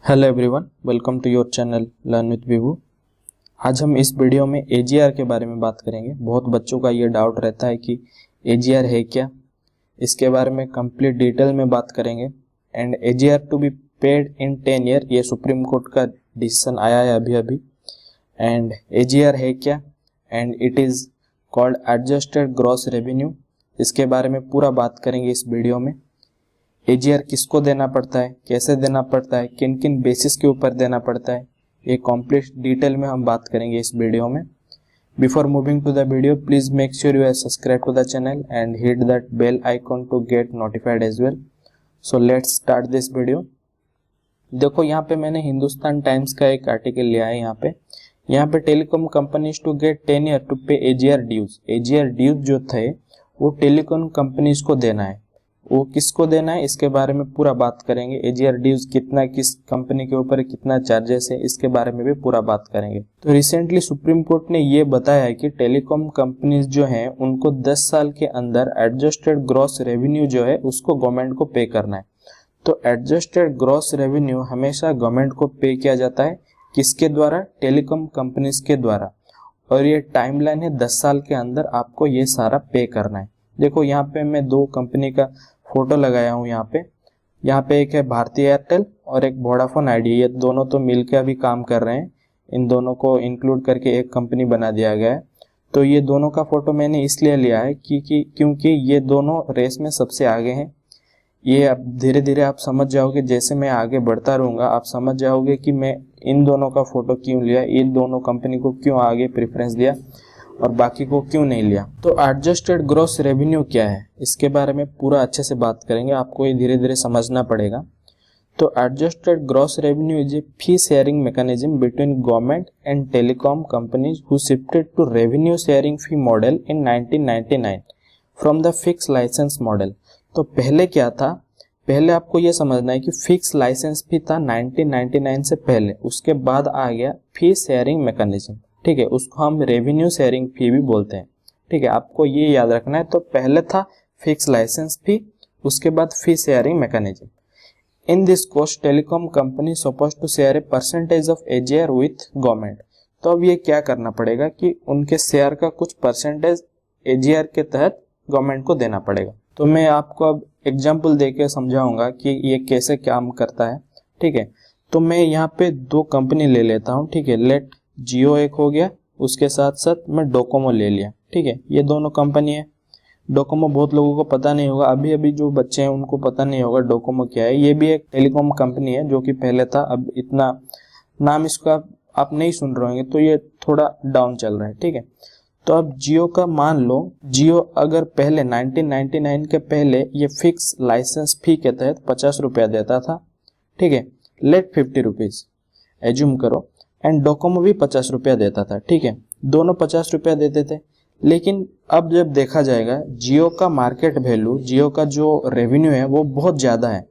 Hello everyone, welcome to your channel learn with Vibhu. आज हम इस वीडियो में एजीआर के बारे में बात करेंगे। बहुत बच्चों का ये डाउट रहता है कि एजीआर है क्या, इसके बारे में कंप्लीट डिटेल में बात करेंगे। And AGR to be paid in 10 year, ये सुप्रीम कोर्ट का डिसीजन आया है अभी। एंड एजीआर है क्या, and it is called adjusted gross revenue, इसके बारे में पूरा बात करेंगे इस वीडियो में। एजीआर किसको देना पड़ता है, कैसे देना पड़ता है, किन किन बेसिस के ऊपर देना पड़ता है, ये कंप्लीट डिटेल में हम बात करेंगे इस वीडियो में। Before moving to the video, please make sure you have subscribe to the channel and hit that bell icon to get notified as well. So let's start this video. देखो यहाँ पे मैंने हिंदुस्तान टाइम्स का एक article लिया है। यहाँ पे telecom companies to get 10 year to pay AGR dues. AGR dues जो थे वो टेलीकॉम कंपनीज को देना है। वो किसको देना है, इसके बारे में पूरा बात करेंगे। एजीआर ड्यूज कितना, किस कंपनी के ऊपर कितना चार्जेस है, इसके बारे में भी पूरा बात करेंगे। तो रिसेंटली सुप्रीम कोर्ट ने ये बताया है कि टेलीकॉम कंपनीज जो हैं उनको 10 साल के अंदर एडजस्टेड ग्रॉस रेवेन्यू जो है उसको गवर्नमेंट को पे करना है। तो एडजस्टेड ग्रॉस रेवेन्यू हमेशा गवर्नमेंट को पे किया जाता है। किसके द्वारा? टेलीकॉम कंपनीज के द्वारा। और ये टाइमलाइन है 10 साल के अंदर आपको ये सारा पे करना है। देखो यहाँ पे मैं दो कंपनी का फोटो लगाया हूँ। यहाँ पे एक है भारती एयरटेल और एक वोडाफोन आइडिया। ये दोनों तो मिलकर अभी काम कर रहे हैं। इन दोनों को इंक्लूड करके एक कंपनी बना दिया गया है। तो ये दोनों का फोटो मैंने इसलिए लिया है क्योंकि ये दोनों रेस में सबसे आगे हैं। ये अब धीरे धीरे आप समझ जाओगे, जैसे मैं आगे बढ़ता रहूँगा आप समझ जाओगे कि मैं इन दोनों का फोटो क्यों लिया, इन दोनों कंपनी को क्यों आगे प्रेफरेंस दिया और बाकी को क्यों नहीं लिया। तो एडजस्टेड ग्रॉस रेवेन्यू क्या है, इसके बारे में पूरा अच्छे से बात करेंगे। आपको ये धीरे धीरे समझना पड़ेगा। तो adjusted gross revenue is a fee sharing mechanism between government and telecom companies who shifted to revenue sharing fee model in 1999 from the fix licence model. तो पहले क्या था, पहले आपको ये समझना है कि फिक्स लाइसेंस फी था 1999 से पहले, उसके बाद आ गया फी शेयरिंग मैकेनिज्म। ठीक है, उसको हम रेवेन्यू शेयरिंग फी भी बोलते हैं। ठीक है, आपको ये याद रखना है। तो पहले था फिक्स लाइसेंस फी, उसके बाद fee sharing mechanism. In this cost telecom company suppose to share a percentage of AGR with government. तो अब ये क्या करना पड़ेगा कि उनके शेयर का कुछ परसेंटेज एजीआर के तहत गवर्नमेंट को देना पड़ेगा। तो मैं आपको अब एग्जाम्पल देके समझाऊंगा कि ये कैसे काम करता है। ठीक है, तो मैं यहाँ पे दो कंपनी ले लेता हूँ। ठीक है, लेट जियो एक हो गया, उसके साथ साथ मैं डोकोमो ले लिया। ठीक है, ये दोनों कंपनी है। डोकोमो बहुत लोगों को पता नहीं होगा, अभी जो बच्चे हैं उनको पता नहीं होगा डोकोमो क्या है। ये भी एक टेलीकॉम कंपनी है जो कि पहले था, अब इतना नाम इसका आप नहीं सुन रहे होंगे, तो ये थोड़ा डाउन चल रहा है। ठीक है, तो अब जियो का मान लो, जियो अगर पहले 1999 के पहले ये फिक्स लाइसेंस फी के तहत 50 रुपया देता था। ठीक है, लेट 50 रुपीज एज्यूम करो, एंड डोकोमो भी 50 रुपया देता था। ठीक है, दोनों 50 रुपया देते थे। लेकिन अब जब देखा जाएगा जियो का मार्केट वैल्यू, जियो का जो रेवेन्यू है वो बहुत ज़्यादा है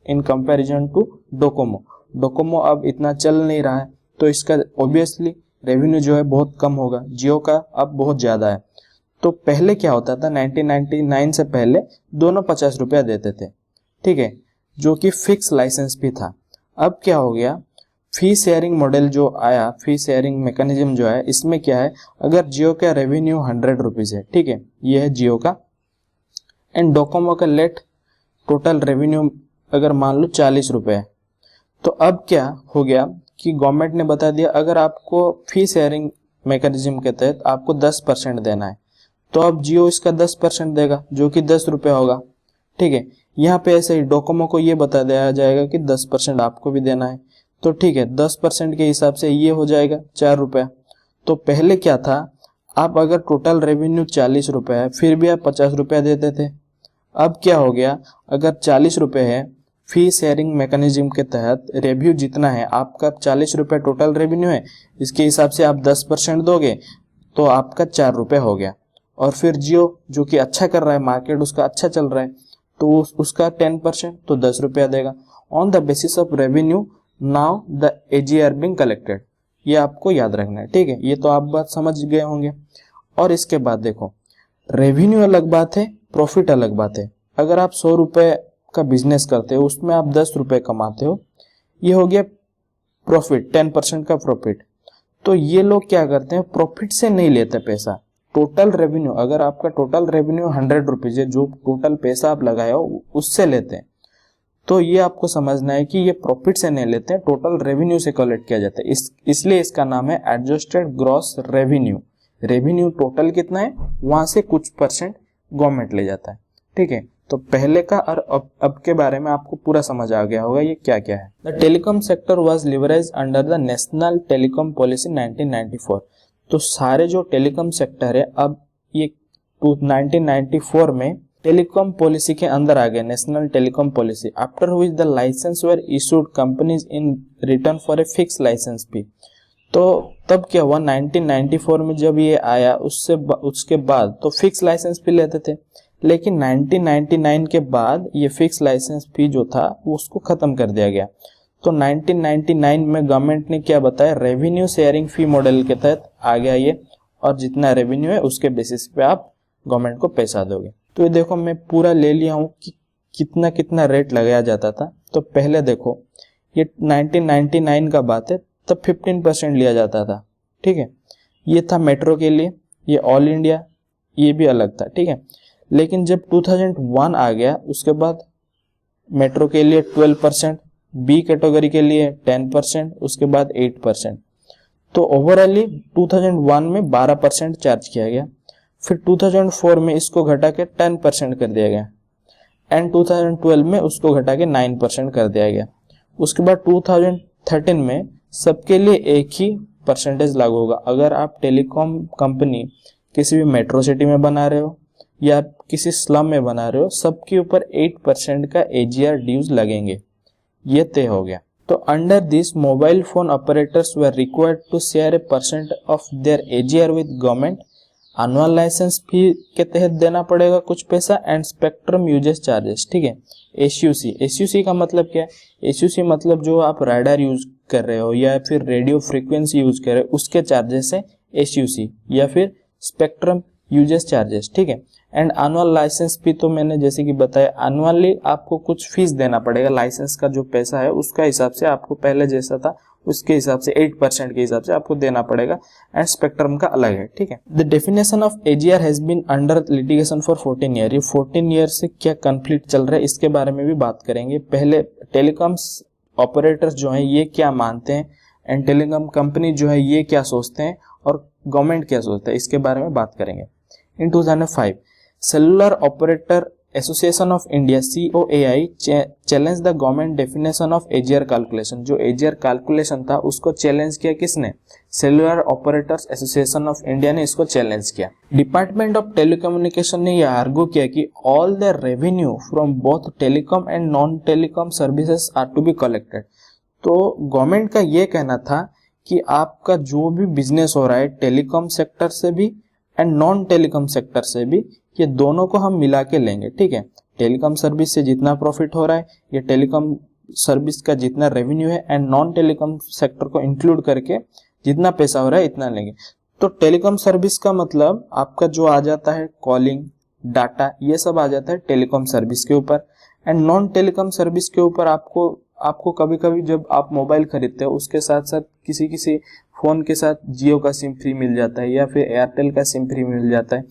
in comparison to Docomo. Docomo अब इतना चल नहीं रहा है, तो इसका ऑब्वियसली रेवेन्यू जो है बहुत कम होगा। जियो का अब बहुत ज़्यादा है। तो पहले क्या होता था, 1999 से पहले दोनों 50 रुपया देते थे। ठीक है, जो कि फिक्स लाइसेंस भी था। अब क्या हो गया, फी शेयरिंग मॉडल जो आया, फी शेयरिंग मैकेनिज्म जो है, इसमें क्या है, अगर जियो का रेवेन्यू 100 रुपीज है, ठीक है, ये है जियो का, एंड डोकोमो का लेट टोटल रेवेन्यू अगर मान लो 40 रुपए है, तो अब क्या हो गया कि गवर्नमेंट ने बता दिया अगर आपको फी शेयरिंग मैकेनिज्म के तहत आपको 10% देना है, तो अब जियो इसका 10% देगा जो कि 10 रुपये होगा। ठीक है, यहाँ पे ऐसे ही डोकोमो को ये बता दिया जाएगा कि 10% आपको भी देना है। तो ठीक है, 10% के हिसाब से ये हो जाएगा 4 रुपया। तो पहले क्या था, आप अगर टोटल रेवेन्यू 40 रुपये है फिर भी आप 50 रुपया देते थे। अब क्या हो गया, अगर 40 रुपये है, फी शेयरिंग मैकेनिज्म के तहत रेवेन्यू जितना है आपका 40 रुपये टोटल रेवेन्यू है, इसके हिसाब से आप 10% दोगे तो आपका 4 रुपये हो गया। और फिर जियो जो कि अच्छा कर रहा है, मार्केट उसका अच्छा चल रहा है, तो उसका 10% तो 10 रुपया देगा। On the basis of revenue now the AGR being collected, ये आपको याद रखना है। ठीक है, ये तो आप बात समझ गए होंगे। और इसके बाद देखो, रेवेन्यू अलग बात है, प्रॉफिट अलग बात है। अगर आप 100 रुपये का बिजनेस करते हो, उसमें आप 10 रुपये कमाते हो, ये हो गया प्रॉफिट, 10% का प्रॉफिट। तो ये लोग क्या करते हैं, प्रॉफिट से नहीं लेते पैसा, टोटल रेवेन्यू, अगर आपका टोटल रेवेन्यू 100 रुपीज है, जो टोटल पैसा आप लगाए हो उससे लेते हैं। तो ये आपको समझना है कि ये प्रॉफिट से नहीं लेते हैं, टोटल रेवेन्यू से कलेक्ट किया जाता है। इसलिए इसका नाम है adjusted gross revenue. Revenue total कितना है, वहां से कुछ परसेंट गवर्नमेंट ले जाता है। ठीक है, तो पहले का और अब के बारे में आपको पूरा समझ आ गया होगा ये क्या क्या है। The telecom sector was leverage under the national telecom policy 1994। तो सारे जो टेलीकॉम सेक्टर है अब ये 1994 में टेलीकॉम पॉलिसी के अंदर आ गए, national telecom policy, after which the licence were issued companies in return for a fix licence fee. तो तब क्या हुआ, 1994 में जब ये आया उसके बाद तो फिक्स लाइसेंस फी लेते थे, लेकिन 1999 के बाद ये फिक्स लाइसेंस फी जो था वो उसको खत्म कर दिया गया। तो 1999 में गवर्नमेंट ने क्या बताया, रेवेन्यू शेयरिंग फी मॉडल के तहत आ गया ये, और जितना रेवेन्यू है उसके बेसिस पे आप गवर्नमेंट को पैसा दोगे। तो ये देखो मैं पूरा ले लिया हूँ कि कितना कितना रेट लगाया जाता था। तो पहले देखो ये 1999 का बात है, तब 15% लिया जाता था। ठीक है, ये था मेट्रो के लिए, ये ऑल इंडिया, ये भी अलग था। ठीक है, लेकिन जब 2001 आ गया उसके बाद मेट्रो के लिए 12%, बी कैटेगरी के लिए 10%, उसके बाद 8%। तो ओवरऑली 2001 में 12% चार्ज किया गया, फिर 2004 में इसको घटा के 10% कर दिया गया, एंड 2012 में उसको घटा के 9% कर दिया गया। उसके बाद 2013 में सबके लिए एक ही परसेंटेज लागू होगा। अगर आप टेलीकॉम कंपनी किसी भी मेट्रो सिटी में बना रहे हो या किसी स्लम में बना रहे हो, सबके ऊपर 8% का एजीआर ड्यूज लगेंगे, ये तय हो गया। तो under this mobile phone operators were required to share a percent of their AGR with government. Annual licence fee के तहत देना पड़ेगा कुछ पैसा, एंड स्पेक्ट्रम यूजेस चार्जेस। ठीक है, एसयूसी का मतलब क्या है, एसयूसी मतलब जो आप राडार यूज कर रहे हो या फिर रेडियो फ्रीक्वेंसी यूज कर रहे हो उसके चार्जेस है एसयूसी, या फिर स्पेक्ट्रम यूजेस चार्जेस। ठीक है, एंड एनुअल लाइसेंस फी तो मैंने जैसे कि बताया, एनुअली आपको कुछ फीस देना पड़ेगा, लाइसेंस का जो पैसा है उसका हिसाब से आपको पहले जैसा था उसके हिसाब से 8% के हिसाब से आपको देना पड़ेगा, एंड स्पेक्ट्रम का अलग है। ठीक है, the definition of AGR has been under litigation for 14 year. ये 14 ईयर से क्या कॉन्फ्लिक्ट चल रहा है इसके बारे में भी बात करेंगे। पहले टेलीकॉम्स ऑपरेटर्स जो है ये क्या मानते हैं, एंड टेलीकॉम कंपनी जो है ये क्या सोचते हैं, और गवर्नमेंट क्या सोचता है, इसके बारे में बात करेंगे। इन 2005 cellular operator association of India COAI challenge the government definition of AGR calculation. जो एजीआर कैलकुलेशन था उसको चैलेंज किया किसने, cellular operators association of India ने इसको चैलेंज किया। डिपार्टमेंट ऑफ टेलीकम्युनिकेशन ने यह आर्ग्यू किया कि all the revenue from both telecom and non telecom services are to be collected. तो गवर्नमेंट का ये कहना था कि आपका जो भी बिजनेस हो रहा है टेलीकॉम सेक्टर से भी एंड नॉन टेलीकॉम सेक्टर से भी, ये दोनों को हम मिला के लेंगे। ठीक है, टेलीकॉम सर्विस से जितना प्रॉफिट हो रहा है, ये टेलीकॉम सर्विस का जितना रेवेन्यू है, एंड नॉन टेलीकॉम सेक्टर को इंक्लूड करके जितना पैसा हो रहा है इतना लेंगे। तो टेलीकॉम सर्विस का मतलब आपका जो आ जाता है कॉलिंग, डाटा, ये सब आ जाता है टेलीकॉम सर्विस के ऊपर, एंड नॉन टेलीकॉम सर्विस के ऊपर आपको कभी कभी जब आप मोबाइल खरीदते हो उसके साथ साथ किसी फोन के साथ जियो का सिम फ्री मिल जाता है या फिर एयरटेल का सिम फ्री मिल जाता है,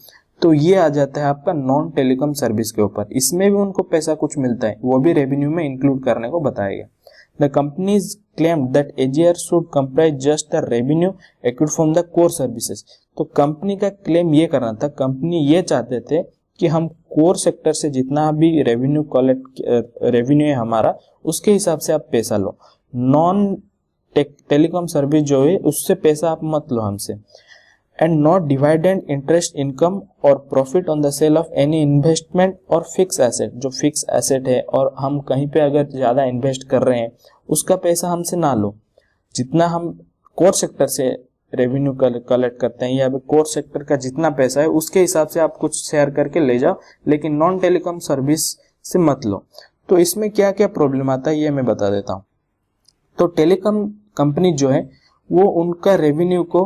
तो ये आ जाता है आपका नॉन टेलीकॉम सर्विस के ऊपर। इसमें भी उनको पैसा कुछ मिलता है, वो भी रेवेन्यू में इंक्लूड करने को बताया गया। The companies claim that AGR should comprise just the revenue accrued from the core services. तो कंपनी का क्लेम ये करना था, कंपनी ये चाहते थे कि हम कोर सेक्टर से जितना भी रेवेन्यू है हमारा उसके हिसाब से आप पैसा लो, नॉन टेलीकॉम सर्विस जो है उससे पैसा आप मत लो हमसे। And not dividend interest income और profit on the sale of any investment और फिक्स एसेट। जो फिक्स एसेट है और हम कहीं पे अगर ज्यादा इन्वेस्ट कर रहे हैं उसका पैसा हमसे ना लो, जितना हम कोर सेक्टर से रेवेन्यू कलेक्ट करते हैं या कोर सेक्टर का जितना पैसा है उसके हिसाब से आप कुछ शेयर करके ले जाओ, लेकिन नॉन टेलीकॉम सर्विस से मत लो। तो इसमें क्या क्या प्रॉब्लम आता है ये मैं बता देता हूँ। तो टेलीकॉम कंपनी जो है वो उनका रेवेन्यू को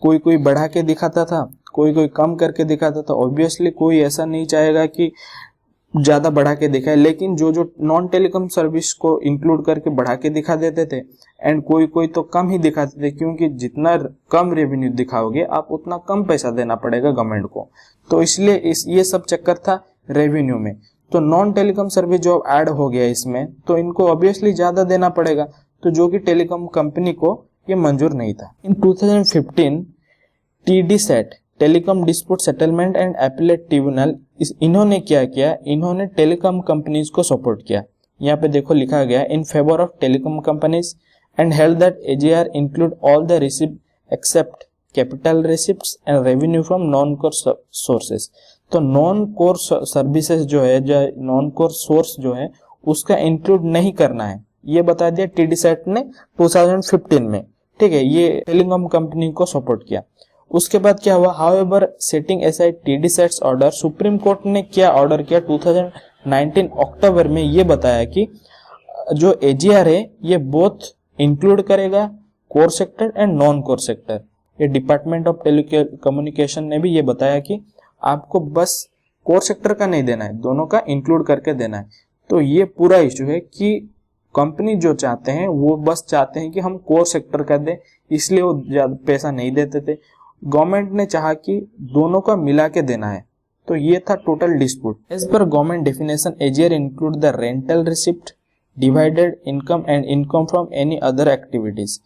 कोई बढ़ा के दिखाता था, कोई कम करके दिखाता था। ऑब्वियसली कोई ऐसा नहीं चाहेगा कि ज़्यादा बढ़ा के दिखाए, लेकिन जो जो नॉन टेलीकॉम सर्विस को इंक्लूड करके बढ़ा के दिखा देते थे एंड कोई कोई तो कम ही दिखाते थे, क्योंकि जितना कम रेवेन्यू दिखाओगे आप उतना कम पैसा देना पड़ेगा गवर्नमेंट को। तो इसलिए ये सब चक्कर था रेवेन्यू में। तो नॉन टेलीकॉम सर्विस जो अब ऐड हो गया इसमें, तो इनको ऑब्वियसली ज़्यादा देना पड़ेगा, तो जो कि टेलीकॉम कंपनी को ये मंजूर नहीं था। इन 2015 TDSAT telecom dispute settlement and appellate tribunal, इन्होंने क्या किया, इन्होंने टेलीकॉम कंपनीज को सपोर्ट किया। यहाँ पे देखो लिखा गया in favour of telecom companies and held that AGR include all the received accept capital receipts and revenue from non core sources. तो नॉन कोर सर्विसेज जो है, जो नॉन कोर सोर्स जो है उसका इंक्लूड नहीं करना है, ये बता दिया TDSAT ने 2015 में। ठीक है, ये टेलीकॉम कंपनी को सपोर्ट किया। उसके बाद क्या हुआ, however setting aside TDSAT's order, supreme court ने क्या ऑर्डर किया 2019 अक्टूबर में, ये बताया कि जो AGR है ये बोथ इंक्लूड करेगा core sector and non core sector. ये डिपार्टमेंट ऑफ टेलीकम्युनिकेशन ने भी ये बताया कि आपको बस कोर सेक्टर का नहीं देना है, दोनों का इंक्लूड करके देना है। तो ये पूरा इशू है कि कंपनी जो चाहते हैं वो बस चाहते हैं कि हम कोर सेक्टर का दें, इसलिए वो ज्यादा पैसा नहीं देते थे। गवर्नमेंट ने चाहा कि दोनों का मिला के देना है, तो ये था total dispute. As per government definition AGR include the rental receipt, divided income and income from any other activities.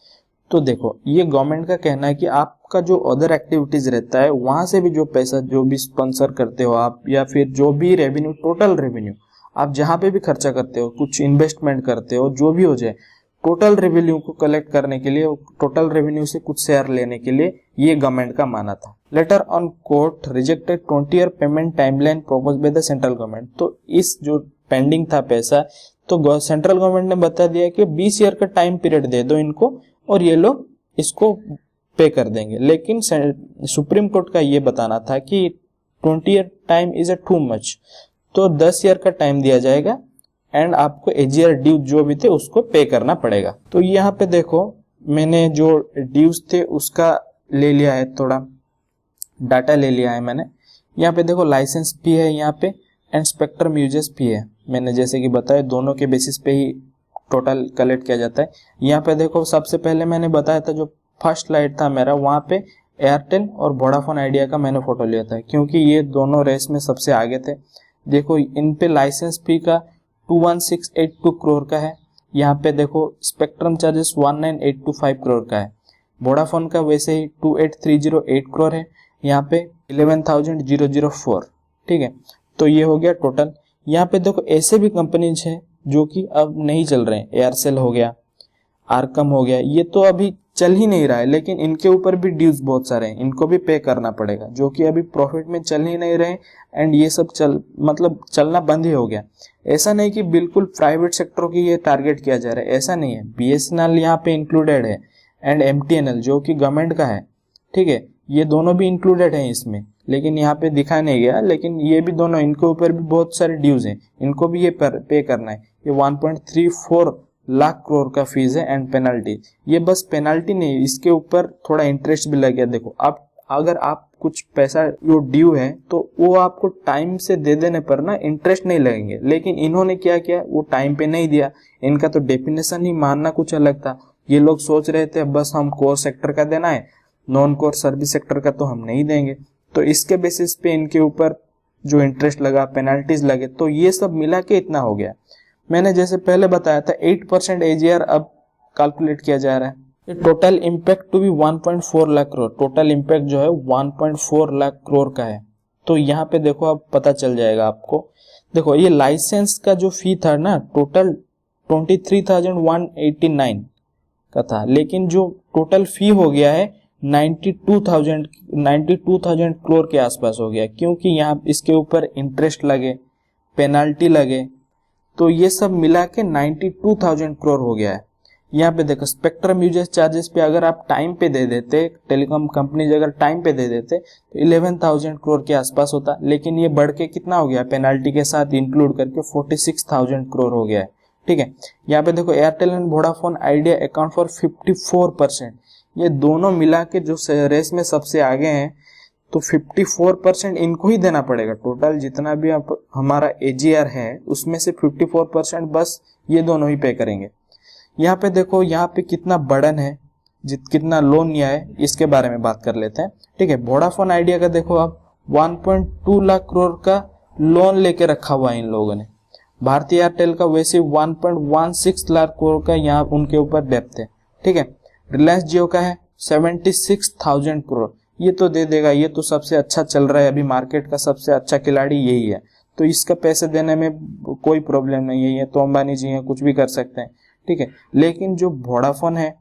तो देखो ये गवर्नमेंट का कहना है कि आपका जो अदर एक्टिविटीज रहता है वहां से भी जो पैसा जो भी स्पॉन्सर करते हो आप, या फिर जो भी रेवेन्यू, टोटल रेवेन्यू आप जहां पे भी खर्चा करते हो, कुछ इन्वेस्टमेंट करते हो, जो भी हो जाए, टोटल रेवेन्यू को कलेक्ट करने के लिए, टोटल रेवेन्यू से कुछ शेयर लेने के लिए ये गवर्नमेंट का माना था। Later on court rejected 20-year payment timeline proposed by the central government. तो इस जो पेंडिंग था पैसा, तो सेंट्रल गवर्नमेंट ने बता दिया कि 20 ईयर का टाइम पीरियड दे दो इनको और ये लोग इसको पे कर देंगे। लेकिन सुप्रीम कोर्ट का ये बताना था कि 20 year time is too much, तो 10 ईयर का टाइम दिया जाएगा एंड आपको AGR ड्यू जो भी थे उसको पे करना पड़ेगा। तो यहाँ पे देखो मैंने जो ड्यूज थे उसका ले लिया है, थोड़ा डाटा ले लिया है मैंने। यहाँ पे देखो लाइसेंस फी है यहाँ पे एंड स्पेक्ट्रम यूजेस फी है। मैंने जैसे कि बताया दोनों के बेसिस पे ही टोटल कलेक्ट किया जाता है। यहाँ पे देखो सबसे पहले मैंने बताया था, जो फर्स्ट स्लाइड था मेरा, वहाँ पे एयरटेल और वोडाफोन आइडिया का मैंने फोटो लिया था, क्योंकि ये दोनों रेस में सबसे आगे थे। देखो इन पे लाइसेंस फी का 21682 करोड़ का है। यहाँ पे देखो स्पेक्ट्रम चार्जेस 19825 करोड़ का है। वोडाफोन का वैसे ही 28308 करोड़ है, यहाँ पे 11004। ठीक है, तो ये हो गया टोटल। यहाँ पे देखो ऐसे भी कंपनीज हैं जो कि अब नहीं चल रहे हैं, एयरसेल हो गया, आरकम हो गया, ये तो अभी चल ही नहीं रहा है, लेकिन इनके ऊपर भी ड्यूज बहुत सारे हैं, इनको भी पे करना पड़ेगा, जो कि अभी प्रॉफिट में चल ही नहीं रहे एंड ये सब चलना बंद ही हो गया। ऐसा नहीं कि बिल्कुल प्राइवेट सेक्टर की ये टारगेट किया जा रहा है, ऐसा नहीं है। BSNL यहाँ पे इंक्लूडेड है एंड MTNL जो कि गवर्नमेंट का है। ठीक है, ये दोनों भी इंक्लूडेड है इसमें, लेकिन यहाँ पे दिखा नहीं गया, लेकिन ये भी दोनों, इनके ऊपर भी बहुत सारे ड्यूज हैं, इनको भी ये पे करना है। ये 1.34 लाख करोड़ का फीस है एंड पेनल्टी। ये बस पेनल्टी नहीं, इसके ऊपर थोड़ा इंटरेस्ट भी लग गया। देखो आप अगर आप कुछ पैसा जो ड्यू है तो वो आपको टाइम से दे देने पर ना इंटरेस्ट नहीं लगेंगे, लेकिन इन्होंने क्या किया, वो टाइम पे नहीं दिया। इनका तो डेफिनेशन ही मानना कुछ अलग था। ये लोग सोच रहे थे बस हम कोर सेक्टर का देना है, नॉन कोर सर्विस सेक्टर का तो हम नहीं देंगे। तो इसके बेसिस पे इनके ऊपर जो इंटरेस्ट लगा, पेनल्टीज लगे, तो ये सब मिला के इतना हो गया। मैंने जैसे पहले बताया था 8% AGR अब कैलकुलेट किया जा रहा है। Total impact to be 1.4 lakh crore, total impact जो है 1.4 लाख करोड़ का है। तो यहाँ पे देखो अब पता चल जाएगा आपको। देखो ये लाइसेंस का जो फी था ना, टोटल 23,189 का था, लेकिन जो टोटल फी हो गया है 92,000 करोड़ के आसपास हो गया, क्योंकि यहाँ इसके ऊपर इंटरेस्ट लगे, पेनाल्टी लगे, तो ये सब मिला के 92,000 करोड़ हो गया है। यहाँ पे देखो स्पेक्ट्रम यूजेस चार्जेस पे अगर आप टाइम पे दे देते, टेलीकॉम कंपनीज अगर टाइम पे दे देते तो 11,000 करोड़ के आसपास होता, लेकिन ये बढ़ के कितना हो गया, पेनाल्टी के साथ इंक्लूड करके 46,000 करोड़ हो गया है। ठीक है, यहाँ पे देखो Airtel and Vodafone idea account for 54%। ये दोनों मिला के जो रेस में सबसे आगे हैं, तो 54% इनको ही देना पड़ेगा। टोटल जितना भी हमारा AGR है उसमें से 54% बस ये दोनों ही पे करेंगे। यहाँ पे देखो, यहाँ पे कितना बर्डन है, कितना लोन लिया है, इसके बारे में बात कर लेते हैं। ठीक है, वोडाफोन आइडिया का देखो आप 1.2 लाख करोड़ का लोन लेके रखा हुआ है इन लोगों ने। भारतीय एयरटेल का वैसे 1.16 लाख करोड़ का यहाँ उनके ऊपर डेप्थ है। ठीक है, रिलायंस जियो का है 76,000 करोड़, ये तो दे देगा, ये तो सबसे अच्छा चल रहा है अभी, मार्केट का सबसे अच्छा खिलाड़ी यही है, तो इसका पैसे देने में कोई प्रॉब्लम नहीं है, ये तो अंबानी जी हैं, कुछ भी कर सकते हैं। ठीक है, लेकिन जो वोडाफोन है,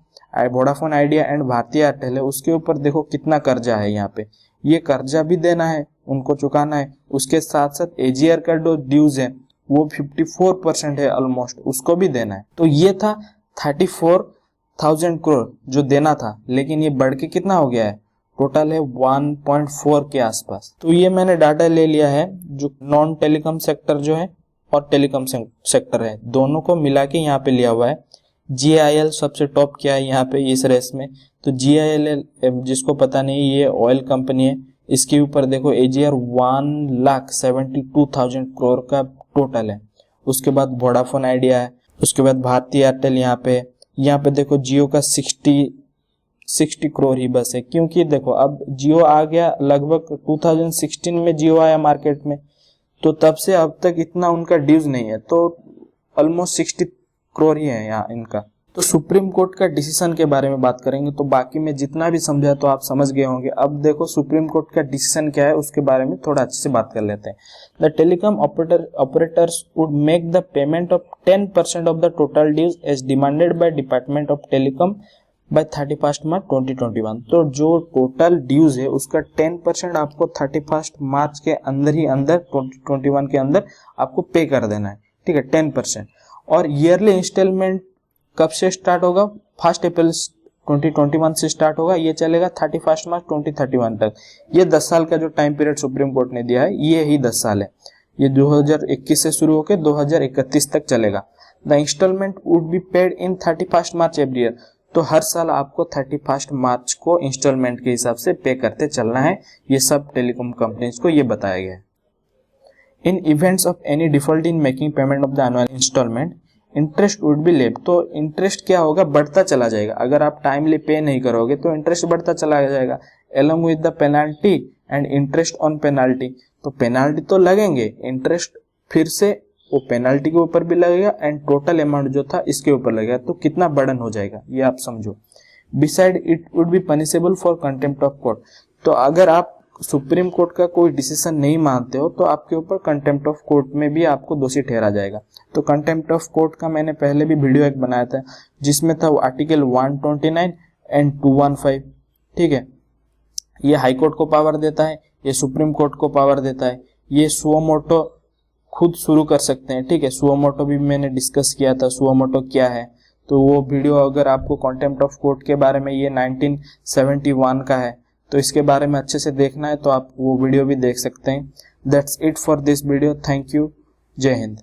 वोडाफोन आइडिया एंड भारतीय एयरटेल है, उसके ऊपर देखो कितना कर्जा है। यहाँ पे ये कर्जा भी देना है, उनको चुकाना है, उसके साथ साथ AGR का जो ड्यूज है वो 54% है ऑलमोस्ट, उसको भी देना है। तो ये था 34,000 करोड़ जो देना था, लेकिन ये बढ़ के कितना हो गया है, टोटल है 1.4 के आसपास। तो ये मैंने डाटा ले लिया है जो नॉन टेलीकॉम सेक्टर जो है और टेलीकॉम सेक्टर है, दोनों को मिला के यहाँ पे लिया हुआ है। GIL सबसे टॉप क्या है यहाँ पे इस रेस में, तो GIL जिसको पता नहीं ये ऑयल कंपनी है, इसके ऊपर देखो AGR 1,72,000 करोड़ का टोटल है। उसके बाद वोडाफोन आइडिया है, उसके बाद भारतीय एयरटेल यहाँ पे देखो जियो का 60 करोड़ ही बस है, क्योंकि देखो अब जियो आ गया, लगभग 2016 में जियो आया मार्केट में, तो तब से अब तक इतना उनका ड्यूज नहीं है, तो ऑलमोस्ट 60 करोड़ ही है यहाँ इनका। तो सुप्रीम कोर्ट का डिसीजन के बारे में बात करेंगे, तो बाकी में जितना भी समझा तो आप समझ गए होंगे। अब देखो सुप्रीम कोर्ट का डिसीजन क्या है उसके बारे में थोड़ा अच्छे से बात कर लेते हैं। The telecom operators would make the payment of 10% of the total dues as demanded by department of telecom by 31 March 2021। तो जो टोटल ड्यूज है उसका 10% आपको 31 मार्च के अंदर ही 2021 के अंदर आपको पे कर देना है। ठीक है, 10%। और ईयरली इंस्टॉलमेंट कब से स्टार्ट होगा, 1 अप्रैल 2021 से स्टार्ट होगा, ये चलेगा 31 मार्च 2031 तक। ये 10 साल का जो टाइम पीरियड सुप्रीम कोर्ट ने दिया है ये ही 10 साल है, ये 2021 से शुरू होकर 2031 तक चलेगा। The instalment would be paid in 31 March every year. तो हर साल आपको 31 मार्च को इंस्टॉलमेंट के हिसाब से पे करते चलना है। ये सब टेलीकॉम कंपनीज को ये बताया गया है। In events of any default in making payment of the annual instalment, interest would be levied. तो इंटरेस्ट क्या होगा, बढ़ता चला जाएगा। अगर आप टाइमली पे नहीं करोगे तो इंटरेस्ट बढ़ता चला जाएगा, along with the penalty and interest on penalty। तो पेनाल्टी तो लगेंगे, इंटरेस्ट फिर से वो पेनाल्टी के ऊपर भी लगेगा एंड टोटल अमाउंट जो था इसके ऊपर लगेगा, तो कितना बर्डन हो जाएगा ये आप समझो। Beside it would be punishable for contempt of court. तो अगर आप सुप्रीम कोर्ट का कोई डिसीजन नहीं मानते हो तो आपके ऊपर कंटेम्प्ट ऑफ कोर्ट में भी आपको दोषी ठहरा जाएगा। तो कंटेम्प्ट ऑफ कोर्ट का मैंने पहले भी वीडियो एक बनाया था जिसमें था आर्टिकल 129 एंड 215। ठीक है, ये हाई कोर्ट को पावर देता है, ये सुप्रीम कोर्ट को पावर देता है, ये सुओ मोटो खुद शुरू कर सकते हैं। ठीक है, सुओ मोटो भी मैंने डिस्कस किया था, सुओ मोटो क्या है, तो वो वीडियो अगर आपको कंटेम्प्ट ऑफ कोर्ट के बारे में, ये 1971 का है, तो इसके बारे में अच्छे से देखना है तो आप वो वीडियो भी देख सकते हैं। That's it for this video. Thank you. जय हिंद।